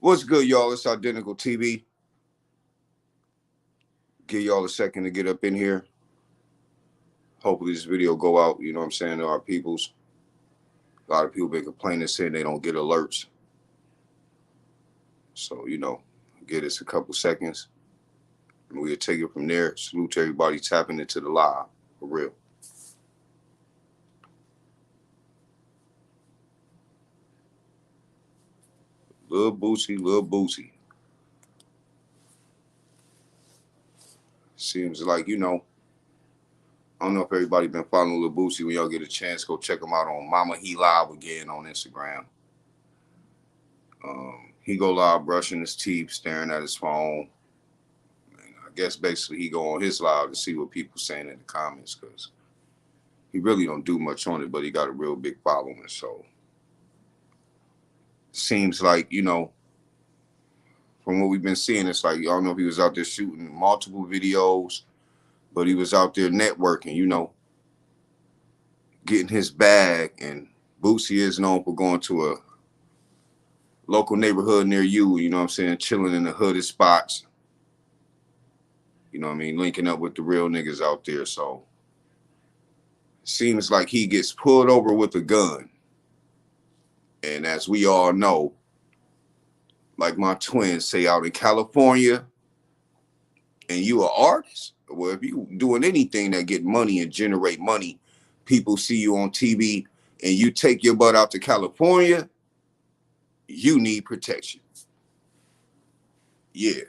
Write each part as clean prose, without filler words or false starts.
What's good, y'all? It's Identical TV. Give y'all a second to get up in here. Hopefully this video go out, you know what I'm saying, to our peoples. A lot of people been complaining saying they don't get alerts. So, get us a couple seconds. And we'll take it from there. Salute to everybody tapping into the live. For real. Little boosie. Seems like, I don't know if everybody been following Lil Boosie. When y'all get a chance, go check him out on Mama He Live again on Instagram. He go live brushing his teeth, staring at his phone. And I guess basically he go on his live to see what people saying in the comments because he really don't do much on it, but he got a real big following. So seems like, from what we've been seeing, it's like, I don't know if he was out there shooting multiple videos, but he was out there networking, getting his bag. And Boosie is known for going to a local neighborhood near you, you know what I'm saying, chilling in the hooded spots, linking up with the real niggas out there. So seems like he gets pulled over with a gun. And as we all know, like my twins say out in California, and you an artist, well, if you doing anything that get money and generate money, people see you on TV and you take your butt out to California, you need protection. Yeah.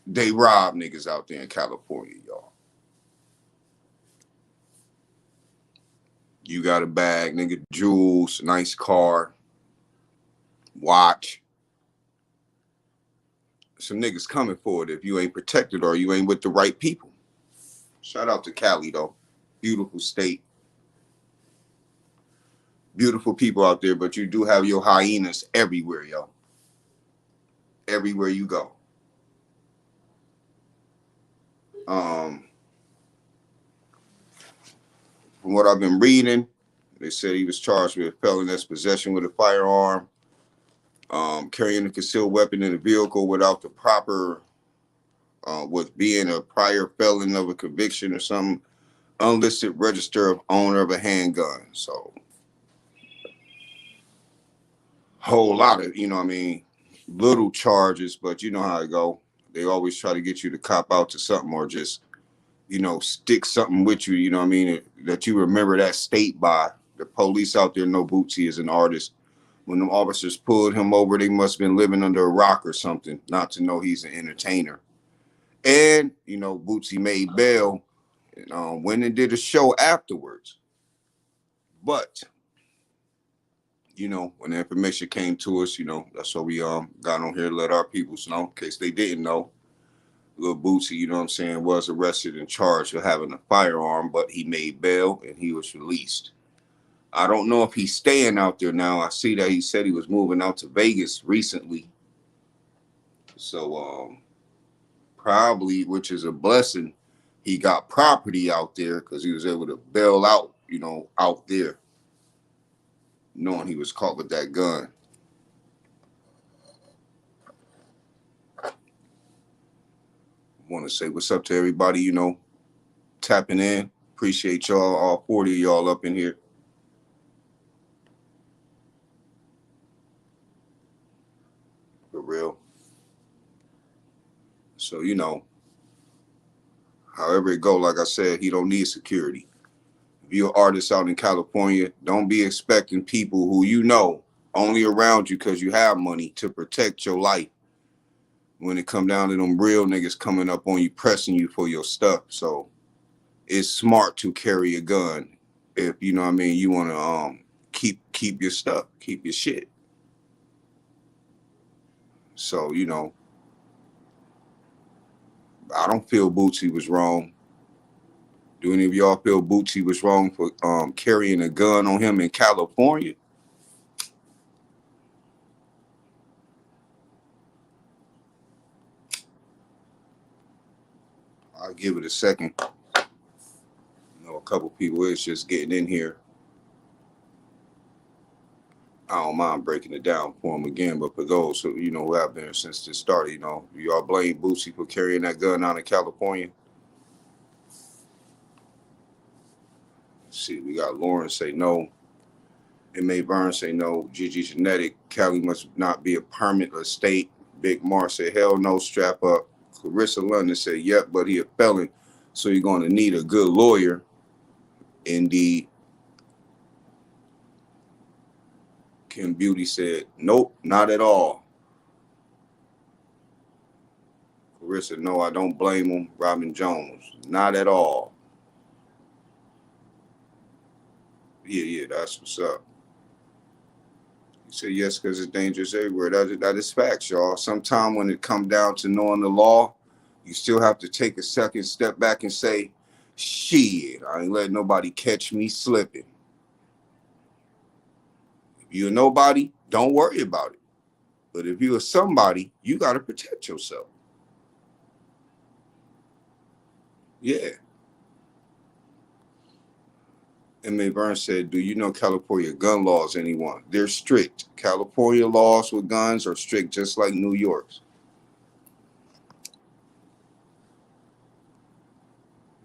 They rob niggas out there in California, y'all. You got a bag, nigga, jewels, nice car, watch. Some niggas coming for it if you ain't protected or you ain't with the right people. Shout out to Cali, though. Beautiful state. Beautiful people out there, but you do have your hyenas everywhere, yo. Everywhere you go. From what I've been reading, they said he was charged with felonious possession with a firearm, carrying a concealed weapon in a vehicle without the proper, with being a prior felon of a conviction or some unlisted register of owner of a handgun. So, whole lot of, little charges, but you know how it go. They always try to get you to cop out to something or just, stick something with you, that you remember that state by. The police out there know Bootsy is an artist. When the officers pulled him over, they must have been living under a rock or something, not to know he's an entertainer. And, Bootsy made bail and went and did a show afterwards. But, when the information came to us, that's why we got on here to let our peoples know, in case they didn't know. Lil Bootsy, was arrested and charged with having a firearm, but he made bail and he was released. I don't know if he's staying out there now. I see that he said he was moving out to Vegas recently. So probably, which is a blessing, he got property out there because he was able to bail out, out there, knowing he was caught with that gun. Want to say what's up to everybody, tapping in. Appreciate y'all, all 40 of y'all up in here. For real. So, however it go, like I said, he don't need security. If you're an artist out in California, don't be expecting people who only around you because you have money to protect your life. When it come down to them real niggas coming up on you, pressing you for your stuff. So it's smart to carry a gun if you want to keep your stuff, keep your shit. So I don't feel Bootsy was wrong. Do any of y'all feel Bootsy was wrong for carrying a gun on him in California? I'll give it a second. A couple people is just getting in here. I don't mind breaking it down for them again, but for those who, who have been here since this started, y'all blame Boosie for carrying that gun out in California. See, we got Lauren say no. Inmate Burns say no. Gigi Genetic, Cali must not be a permanent estate. Big Mar said hell no, strap up. Clarissa London said yep, but he a felon, so you're going to need a good lawyer. Indeed. Kim Beauty said nope, not at all. Clarissa, no, I don't blame him. Robin Jones, not at all. Yeah, that's what's up. He said yes, because it's dangerous everywhere. That is facts, y'all. Sometimes when it come down to knowing the law, you still have to take a second step back and say, shit, I ain't letting nobody catch me slipping. If you're nobody, don't worry about it. But if you're somebody, you got to protect yourself. Yeah. M.A. Burns said, do you know California gun laws, anyone? They're strict. California laws with guns are strict, just like New York's.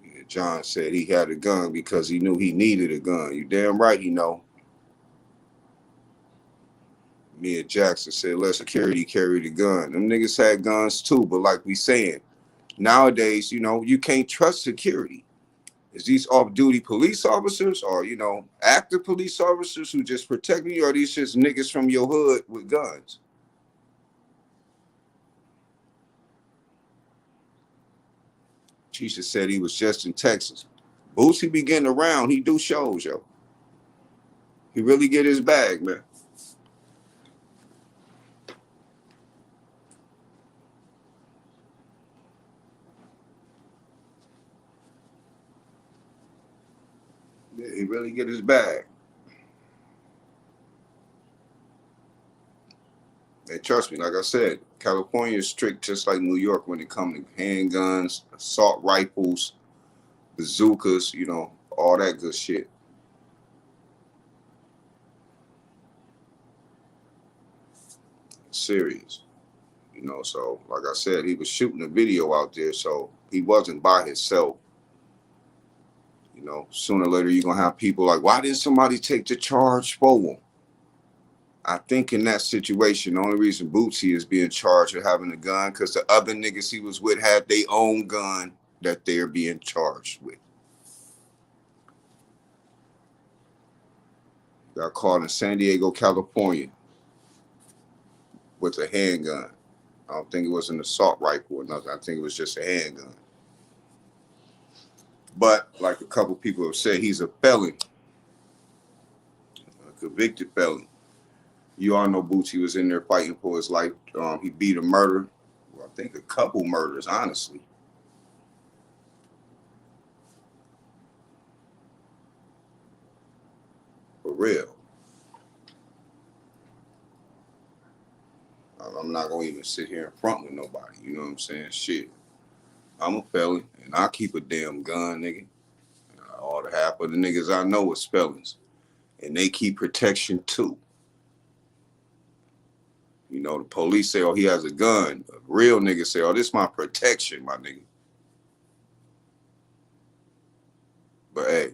Yeah, John said he had a gun because he knew he needed a gun. You damn right he know. Mia Jackson said, let security carry the gun. Them niggas had guns too, but like we saying, nowadays, you can't trust security. Is these off-duty police officers or, active police officers who just protect you, or are these just niggas from your hood with guns? Tisha said he was just in Texas. Boosie be getting around. He do shows, yo. He really get his bag, man. Yeah, he really get his bag. And trust me, like I said, California is strict just like New York when it comes to handguns, assault rifles, bazookas, all that good shit. Serious. So like I said, he was shooting a video out there, so he wasn't by himself. Sooner or later you're gonna have people like, why didn't somebody take the charge for him? I think in that situation, the only reason Bootsy is being charged with having a gun because the other niggas he was with had their own gun that they're being charged with. Got caught in Sandiego, California with a handgun. I don't think it was an assault rifle or nothing. I think it was just a handgun. But like a couple people have said, he's a felon, a convicted felon. You all know Bootsy was in there fighting for his life. He beat a murder. Well, I think a couple murders, honestly. For real. I'm not going to even sit here in front with nobody. You know what I'm saying? Shit. I'm a felon, and I keep a damn gun, nigga. All the half of the niggas I know is felons. And they keep protection, too. The police say, oh, he has a gun. A real nigga say, oh, this is my protection, my nigga. But, hey,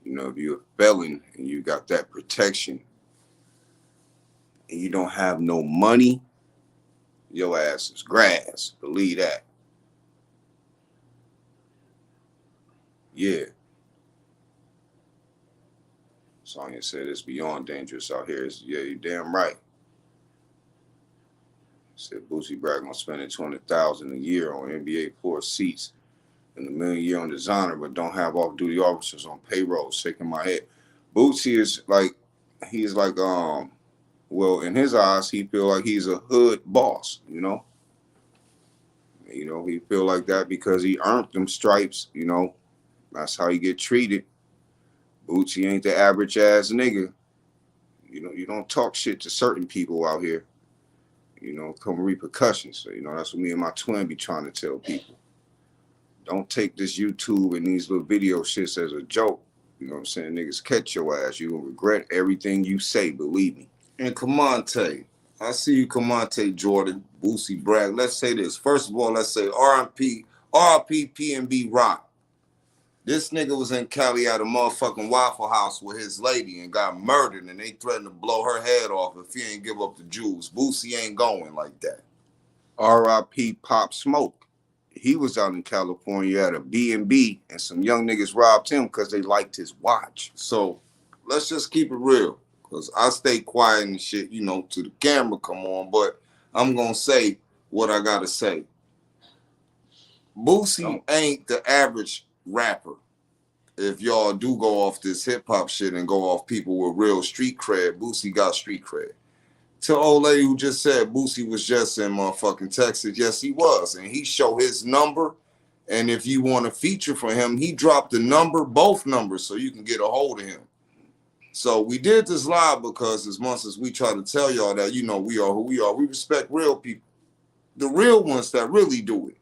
if you're a felon and you got that protection and you don't have no money, your ass is grass. Believe that. Yeah. Sonya said it's beyond dangerous out here. Yeah, you're damn right. Said Boosie bragging on spending $200,000 a year on NBA floor seats and $1 million a year on designer, but don't have off-duty officers on payroll. Shaking my head. Boosie is like, he's like, well, in his eyes, he feel like he's a hood boss. He feel like that because he earned them stripes. That's how he get treated. Bootsy ain't the average ass nigga. You don't talk shit to certain people out here. Come repercussions. So, that's what me and my twin be trying to tell people. Don't take this YouTube and these little video shits as a joke. You know what I'm saying? Niggas catch your ass. You gonna regret everything you say, believe me. And Kamante, I see you, Kamante Jordan, Boosie Bragg. Let's say this. First of all, let's say RP, PNB Rock. This nigga was in Cali at a motherfucking Waffle House with his lady and got murdered, and they threatened to blow her head off if he ain't give up the jewels. Boosie ain't going like that. R.I.P. Pop Smoke. He was out in California at a B&B, and some young niggas robbed him because they liked his watch. So let's just keep it real, because I stay quiet and shit, you know, till the camera come on, but I'm going to say what I got to say. Boosie ain't the average rapper. If y'all do go off this hip-hop shit and go off people with real street cred, Boosie got street cred. To old lady who just said Boosie was just in motherfucking Texas, yes, he was. And he showed his number. And if you want a feature for him, he dropped the number, both numbers, so you can get a hold of him. So we did this live because as much as we try to tell y'all that, you know, we are who we are, we respect real people. The real ones that really do it.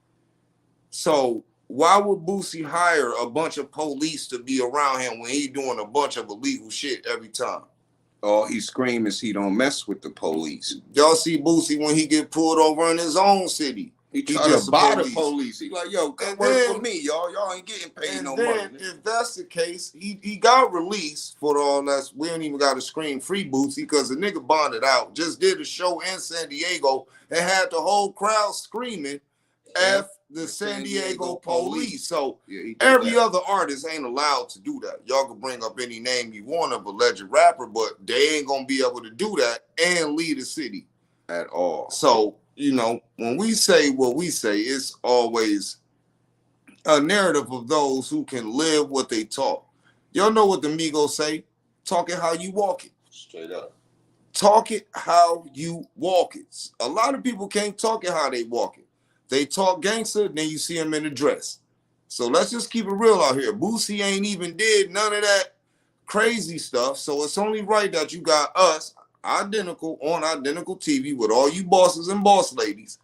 So why would Boosie hire a bunch of police to be around him when he doing a bunch of illegal shit every time? All he scream is he don't mess with the police. Y'all see Boosie when he get pulled over in his own city. He just buy the police. He like, yo, come work for me, y'all. Y'all ain't getting paid no money. And if that's the case, he got released for all that. We don't even got to scream free Boosie because the nigga bonded out. Just did a show in San Diego and had the whole crowd screaming F the San Diego police. So every other artist ain't allowed to do that. Y'all can bring up any name you want of a legend rapper, but they ain't gonna be able to do that and lead the city at all. So, you know, when we say what we say, it's always a narrative of those who can live what they talk. Y'all know what the Migos say? Talk it how you walk it. Straight up. Talk it how you walk it. A lot of people can't talk it how they walk it. They talk gangster, then you see them in a dress. So let's just keep it real out here. Boosie ain't even did none of that crazy stuff. So it's only right that you got us identical on identical TV with all you bosses and boss ladies.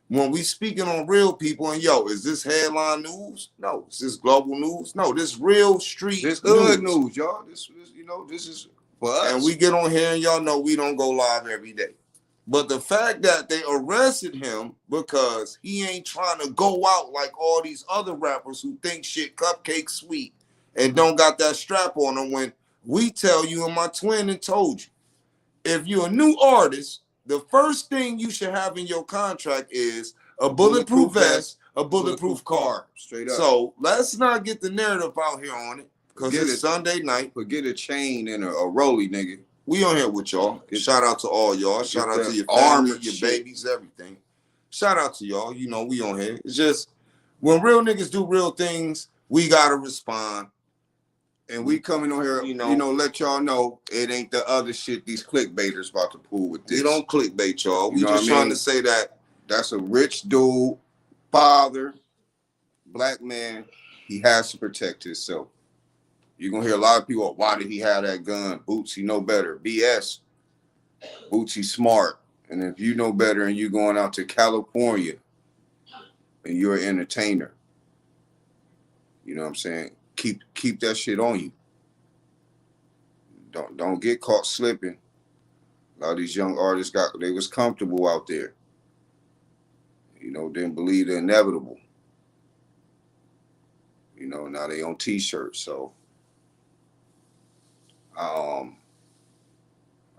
When we speaking on real people and yo, is this headline news? No. Is this global news? No. This real street this hood news, y'all. This you know, this is for us. And we get on here and y'all know we don't go live every day. But the fact that they arrested him because he ain't trying to go out like all these other rappers who think shit cupcake sweet and don't got that strap on them, when we tell you, and my twin and told you, if you're a new artist, the first thing you should have in your contract is a bulletproof vest, a bulletproof car. Straight up. So let's not get the narrative out here on it because it's Sunday night. Forget a chain and a rollie, nigga. We on here with y'all. Shout out to all y'all. Shout out to your family, your babies, everything. Shout out to y'all. You know, we on here. It's just when real niggas do real things, we gotta respond. And we coming on here, you know, let y'all know it ain't the other shit these clickbaiters about to pull with this. We don't clickbait y'all. We just trying to say that that's a rich dude, father, black man. He has to protect himself. You're going to hear a lot of people, why did he have that gun? Bootsy know better. BS. Bootsy smart. And if you know better and you're going out to California and you're an entertainer, you know what I'm saying? Keep that shit on you. Don't get caught slipping. A lot of these young artists they was comfortable out there. You know, didn't believe the inevitable. You know, now they on t-shirts, so I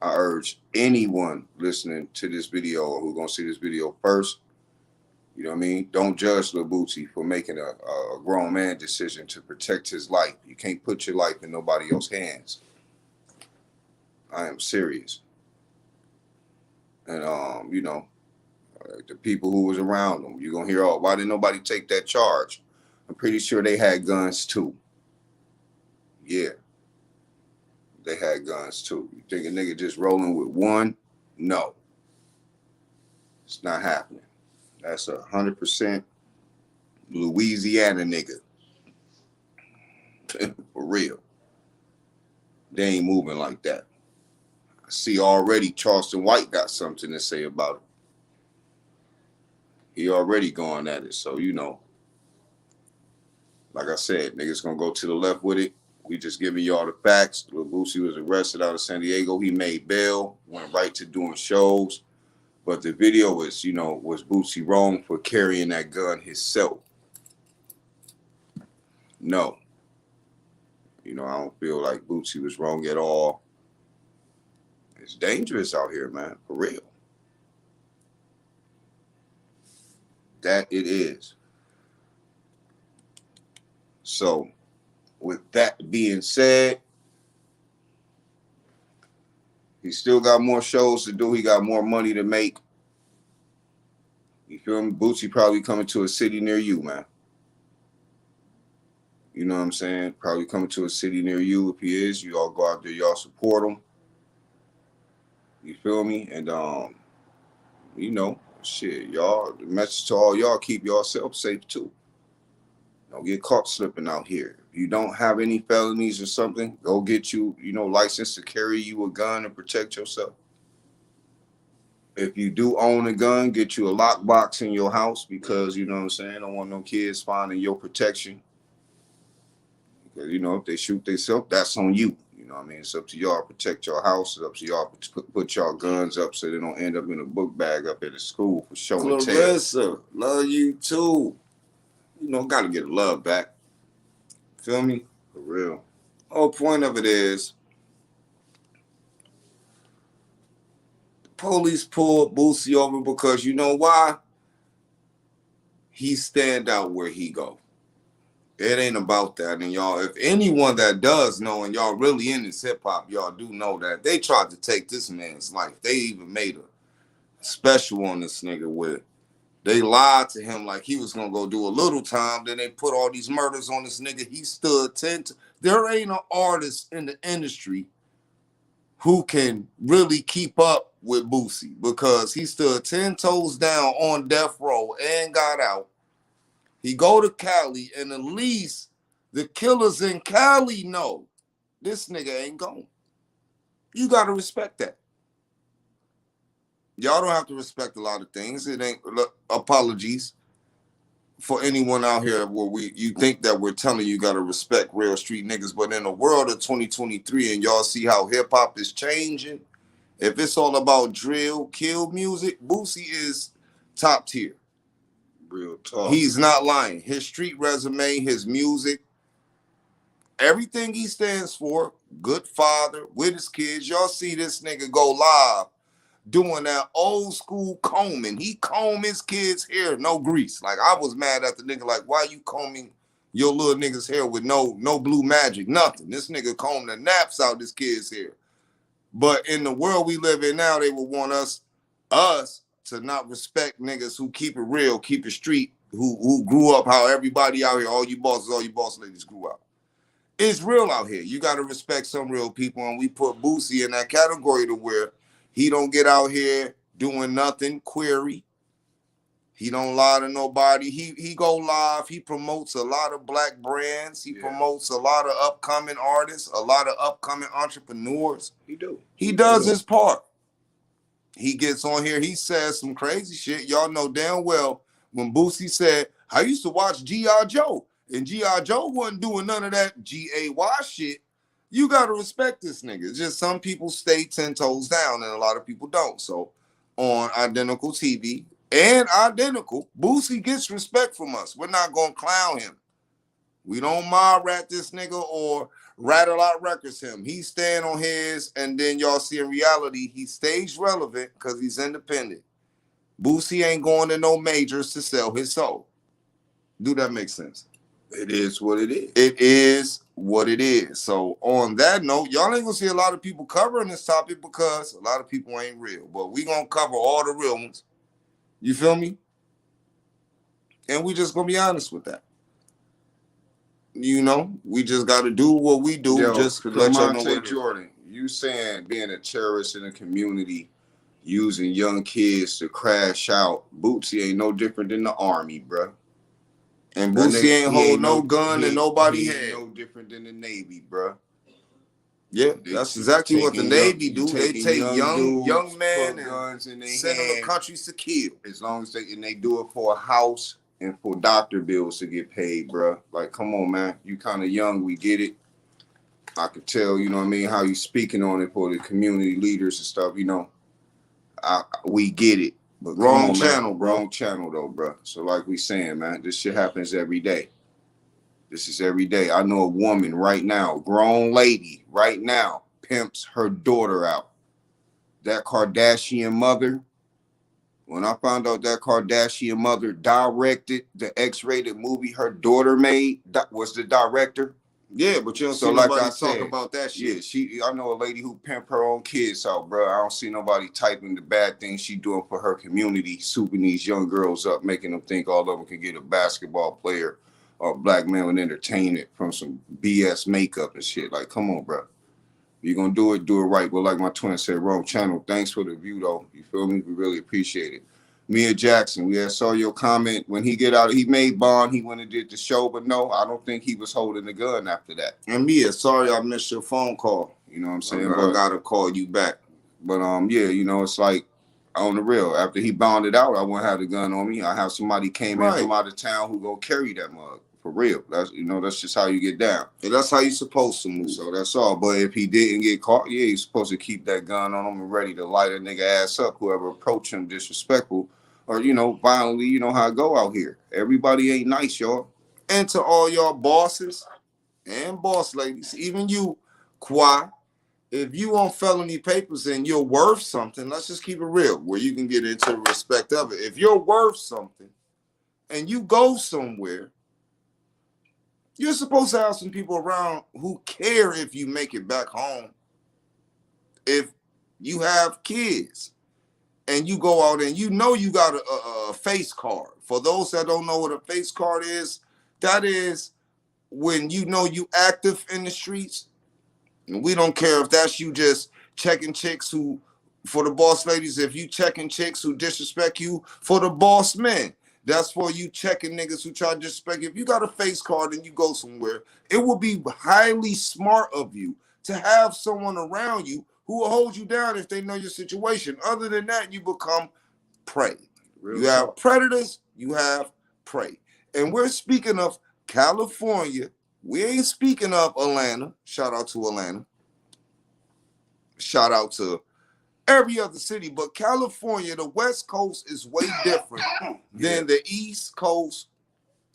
urge anyone listening to this video or who's gonna see this video first, you know what I mean? Don't judge Lil Bootsy for making a grown man decision to protect his life. You can't put your life in nobody else's hands. I am serious. And you know, the people who was around them, you're gonna hear, oh, why didn't nobody take that charge? I'm pretty sure they had guns too. Yeah. They had guns too. You think a nigga just rolling with one? No. It's not happening. That's 100% Louisiana nigga. For real. They ain't moving like that. I see already Charleston White got something to say about it. He already going at it. So, you know, like I said, niggas gonna go to the left with it. We just giving y'all the facts. Lil Boosie was arrested out of San Diego. He made bail, went right to doing shows. But the video was, was Boosie wrong for carrying that gun himself? No. I don't feel like Boosie was wrong at all. It's dangerous out here, man, for real. That it is. So, with that being said, he still got more shows to do. He got more money to make. You feel me? Boosie probably coming to a city near you, man. You know what I'm saying? Probably coming to a city near you. If he is, you all go out there, y'all support him. You feel me? And shit, y'all. The message to all y'all: keep yourself safe too. Don't get caught slipping out here. If you don't have any felonies or something, go get you, license to carry you a gun and protect yourself. If you do own a gun, get you a lockbox in your house because, you know what I'm saying, I don't want no kids finding your protection. Because, if they shoot themselves, that's on you. You know what I mean? It's up to y'all to protect your house. It's up to y'all to put y'all guns up so they don't end up in a book bag up at the school for show and tell. Clarissa, love you too. Gotta get love back. Feel me? For real. Whole point of it is, the police pulled Boosie over because you know why? He stand out where he go. It ain't about that. And y'all, if anyone that does know, and y'all really in this hip-hop, y'all do know that they tried to take this man's life. They even made a special on this nigga with they lied to him like he was going to go do a little time. Then they put all these murders on this nigga. He stood 10. There ain't an artist in the industry who can really keep up with Boosie because he stood 10 toes down on death row and got out. He go to Cali, and at least the killers in Cali know this nigga ain't gone. You got to respect that. Y'all don't have to respect a lot of things. It ain't apologies for anyone out here where you think that we're telling you got to respect real street niggas. But in the world of 2023 and y'all see how hip hop is changing, if it's all about drill, kill music, Boosie is top tier. Real talk. He's not lying. His street resume, his music, everything he stands for, good father with his kids. Y'all see this nigga go live doing that old school combing. He comb his kids' hair, no grease. Like, I was mad at the nigga, like, why you combing your little nigga's hair with no blue magic, nothing. This nigga combed the naps out his kids' hair. But in the world we live in now, they would want us to not respect niggas who keep it real, keep it street, who grew up how everybody out here, all you boss ladies grew up. It's real out here. You got to respect some real people, and we put Boosie in that category to where he don't get out here doing nothing query. He don't lie to nobody. He go live. He promotes a lot of black brands. He promotes a lot of upcoming artists, a lot of upcoming entrepreneurs. He does his part. He gets on here. He says some crazy shit. Y'all know damn well when Boosie said, I used to watch G.I. Joe, and G.I. Joe wasn't doing none of that G-A-Y shit. You got to respect this nigga. It's just some people stay 10 toes down and a lot of people don't. So on Identical TV and Identical, Boosie gets respect from us. We're not going to clown him. We don't mob rat this nigga or rattle out records him. He stand on his, and then y'all see in reality, he stays relevant because he's independent. Boosie ain't going to no majors to sell his soul. Do that make sense? It is what it is. It is what it is. So on that note, y'all ain't gonna see a lot of people covering this topic because a lot of people ain't real. But we gonna cover all the real ones. You feel me? And we just gonna be honest with that. We just gotta do what we do. Just to let y'all know what Jordan, you saying being a terrorist in a community, using young kids to crash out. Boosie ain't no different than the army, bro. And Boosie ain't hold no gun and nobody had. No different than the Navy, bro. Yeah, that's exactly what the Navy do. They take young men and send them to countries to kill. As long as they do it for a house and for doctor bills to get paid, bro. Like, come on, man. You kind of young, we get it. I could tell, you know what I mean, how you speaking on it for the community leaders and stuff, you know. We get it. But wrong channel, man. Bro. Wrong channel though, bro. So like we saying, man, this shit happens every day. This is every day. I know a woman right now, grown lady right now, pimps her daughter out. That Kardashian mother, when I found out that Kardashian mother directed the X-rated movie her daughter made, that was the director. Yeah, but you don't see nobody talk about that shit. Yeah, I know a lady who pimp her own kids out, bro. I don't see nobody typing the bad things she doing for her community, souping these young girls up, making them think all of them can get a basketball player or a black man with entertainment from some BS makeup and shit. Like, come on, bro. You're going to do it right. But like my twin said, wrong channel. Thanks for the view, though. You feel me? We really appreciate it. Mia Jackson, we saw your comment. When he get out, he made bond. He went and did the show. But no, I don't think he was holding the gun after that. And Mia, sorry I missed your phone call. You know what I'm saying? But I got to call you back. But yeah, you know, it's like, on the real, after he bonded out, I wouldn't have the gun on me. I have somebody came in from out of town who go carry that mug. For real. That's, you know, that's just how you get down. And that's how you're supposed to move. So that's all. But if he didn't get caught, yeah, he's supposed to keep that gun on him and ready to light a nigga ass up, whoever approach him disrespectful or, you know, violently. You know how I go out here. Everybody ain't nice, y'all. And to all y'all bosses and boss ladies, even you, Kwai, if you on felony papers and you're worth something, let's just keep it real, where you can get into the respect of it. If you're worth something and you go somewhere, you're supposed to have some people around who care if you make it back home. If you have kids and you go out and you know you got a face card. For those that don't know what a face card is, that is when you know you active in the streets. And we don't care if that's you just checking chicks who, for the boss ladies, if you checking chicks who disrespect you, for the boss men. That's for you checking niggas who try to disrespect you. If you got a face card and you go somewhere, it will be highly smart of you to have someone around you who will hold you down if they know your situation. Other than that, you become prey. You have predators, you have prey. And we're speaking of California. We ain't speaking of Atlanta. Shout out to Atlanta. Shout out to every other city, but California, the West Coast is way different than the East Coast,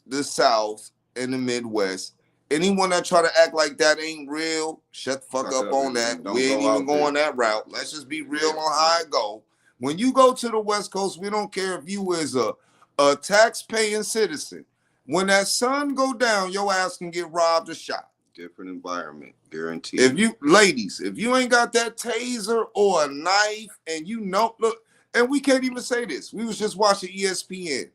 the South, and the Midwest. Anyone that try to act like that ain't real, shut the fuck up on that. We ain't even going that route. Let's just be real on how it go. When you go to the West Coast, we don't care if you is a tax-paying citizen. When that sun go down, your ass can get robbed or shot. Different environment, guaranteed. If you ain't got that taser or a knife and you know, look, and we can't even say this. We was just watching ESPN.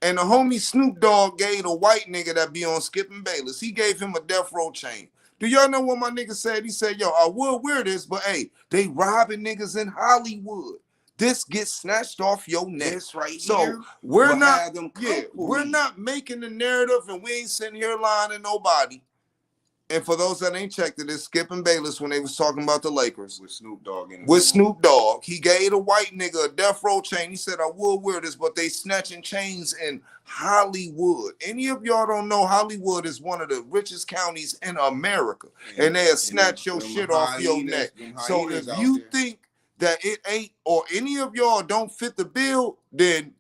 And the homie Snoop Dogg gave a white nigga that be on Skip and Bayless, he gave him a death row chain. Do y'all know what my nigga said? He said, yo, I would wear this, but hey, they robbing niggas in Hollywood. This gets snatched off your neck. This right here. So we're not making the narrative, and we ain't sitting here lying to nobody. And for those that ain't checked it, it's Skip and Bayless when they was talking about the Lakers. With Snoop Dogg in it. With Snoop Dogg. He gave a white nigga a death row chain. He said, I would wear this, but they snatching chains in Hollywood. Any of y'all don't know, Hollywood is one of the richest counties in America. And they'll snatch your shit off your neck. So if you think that it ain't, or any of y'all don't fit the bill, then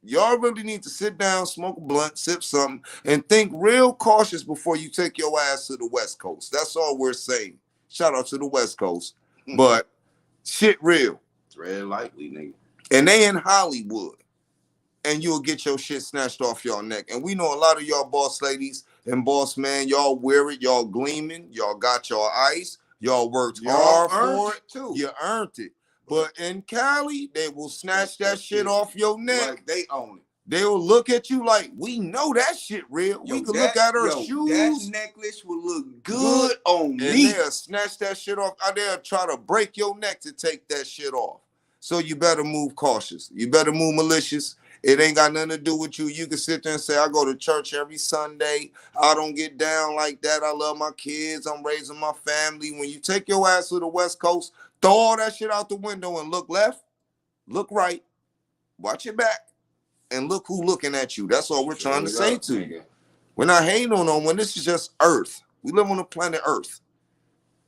y'all really need to sit down, smoke a blunt, sip something, and think real cautious before you take your ass to the West Coast. That's all we're saying. Shout out to the West Coast. But shit real. It's very likely, nigga. And they in Hollywood. And you'll get your shit snatched off your neck. And we know a lot of y'all boss ladies and boss man, y'all wear it, y'all gleaming, y'all got your ice, y'all worked hard for it too. You earned it. But in Cali, they will snatch that shit off your neck. Like they own it. They will look at you like, we know that shit real. We can look at her shoes. That necklace will look good on me. And they'll snatch that shit off. They'll try to break your neck to take that shit off. So you better move cautious. You better move malicious. It ain't got nothing to do with you. You can sit there and say, I go to church every Sunday. I don't get down like that. I love my kids. I'm raising my family. When you take your ass to the West Coast, throw all that shit out the window and look left, look right, watch your back, and look who looking at you. That's all we're trying to say to you. We're not hating on no one. This is just Earth. We live on the planet Earth.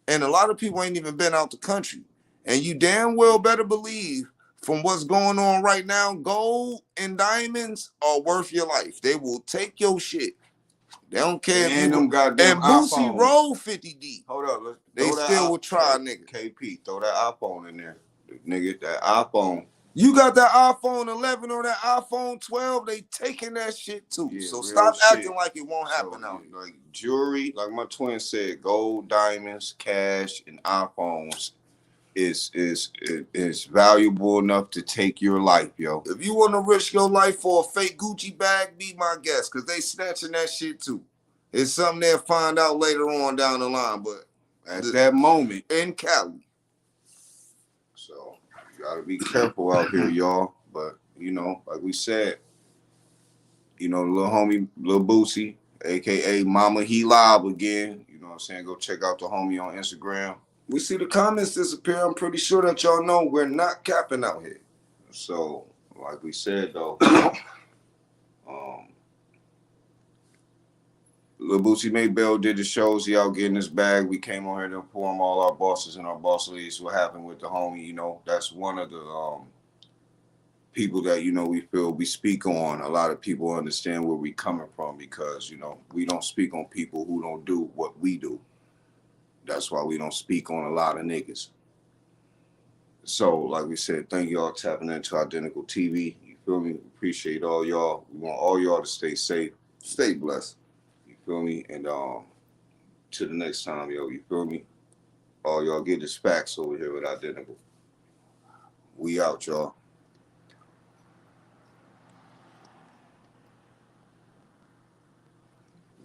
And a lot of people ain't even been out the country. And you damn well better believe from what's going on right now, gold and diamonds are worth your life. They will take your shit. They don't care if you them goddamn and Boosie iPhones. roll 50 deep. Hold up, they still will try, nigga. KP, throw that iPhone in there, nigga. That iPhone. You got that iPhone 11 or that iPhone 12, they taking that shit too. Yeah, so stop acting like it won't happen out here. Like jewelry, like my twin said, gold, diamonds, cash, and iPhones is valuable enough to take your life, yo. If you want to risk your life for a fake Gucci bag, be my guest, because they snatching that shit too. It's something they'll find out later on down the line, but at that moment in Cali. So you gotta be careful out here, y'all. But you know, like we said, you know, little homie, little Boosie, aka Mama He Live again. You know what I'm saying? Go check out the homie on Instagram. We see the comments disappear. I'm pretty sure that y'all know we're not capping out here. So, like we said though, Lil Boosie Maybell did the shows. He out getting his bag. We came on here to inform all our bosses and our boss leads what happened with the homie. You know, that's one of the people that, you know, we feel we speak on. A lot of people understand where we coming from because, you know, we don't speak on people who don't do what we do. That's why we don't speak on a lot of niggas. So, like we said, thank y'all tapping into Identical TV. You feel me? Appreciate all y'all. We want all y'all to stay safe. Stay blessed. You feel me? And to the next time, yo, you feel me? All y'all get this facts over here with Identical. We out, y'all.